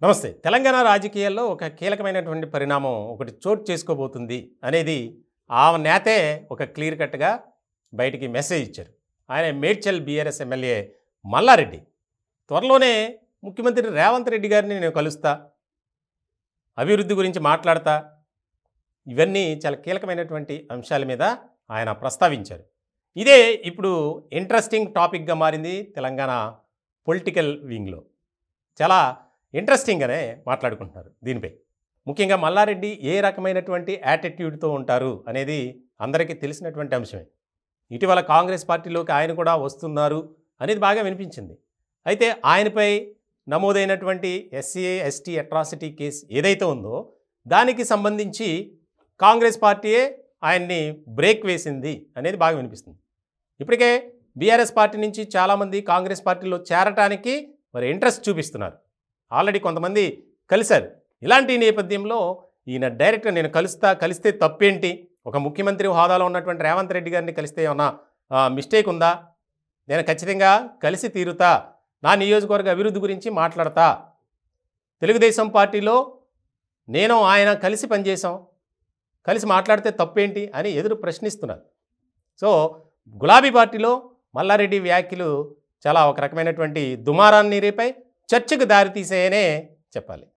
నమస్తే. తెలంగాణ రాజకీయాల్లో ఒక కీలకమైనటువంటి పరిణామం ఒకటి చోటు చేసుకోబోతుంది అనేది ఆ నేతే ఒక క్లియర్ కట్గా బయటికి మెసేజ్ ఇచ్చారు. ఆయన మేడ్చల్ బీఆర్ఎస్ ఎమ్మెల్యే మల్లారెడ్డి త్వరలోనే ముఖ్యమంత్రి రేవంత్ రెడ్డి గారిని నేను కలుస్తా, అభివృద్ధి గురించి మాట్లాడతా, ఇవన్నీ చాలా కీలకమైనటువంటి అంశాల మీద ఆయన ప్రస్తావించారు. ఇదే ఇప్పుడు ఇంట్రెస్టింగ్ టాపిక్గా మారింది తెలంగాణ పొలిటికల్ వింగ్లో. చాలా ఇంట్రెస్టింగ్గానే మాట్లాడుకుంటున్నారు దీనిపై. ముఖ్యంగా మల్లారెడ్డి ఏ రకమైనటువంటి యాటిట్యూడ్తో ఉంటారు అనేది అందరికీ తెలిసినటువంటి అంశమే. ఇటీవల కాంగ్రెస్ పార్టీలోకి ఆయన కూడా వస్తున్నారు అనేది బాగా వినిపించింది. అయితే ఆయనపై నమోదైనటువంటి ఎస్సీ/ఎస్టీ అట్రాసిటీ కేసు ఏదైతే ఉందో దానికి సంబంధించి కాంగ్రెస్ పార్టీయే ఆయన్ని బ్రేక్ వేసింది అనేది బాగా వినిపిస్తుంది. ఇప్పటికే బీఆర్ఎస్ పార్టీ నుంచి చాలామంది కాంగ్రెస్ పార్టీలో చేరటానికి మరి ఇంట్రెస్ట్ చూపిస్తున్నారు. ఆల్రెడీ కొంతమంది కలిశారు. ఇలాంటి నేపథ్యంలో ఈయన డైరెక్ట్గా నేను కలిస్తే తప్పేంటి, ఒక ముఖ్యమంత్రి హోదాలో ఉన్నటువంటి రేవంత్ రెడ్డి గారిని కలిస్తే ఏమన్నా మిస్టేక్ ఉందా, నేను ఖచ్చితంగా కలిసి తీరుతా, నా నియోజకవర్గ అభివృద్ధి గురించి మాట్లాడతా, తెలుగుదేశం పార్టీలో నేను ఆయన కలిసి పనిచేసాం, కలిసి మాట్లాడితే తప్పేంటి అని ఎదురు ప్రశ్నిస్తున్నారు. సో గులాబీ పార్టీలో మల్లారెడ్డి వ్యాఖ్యలు చాలా ఒక రకమైనటువంటి దుమారాన్ని రేపై చర్చకు దారితీసాయనే చెప్పాలి.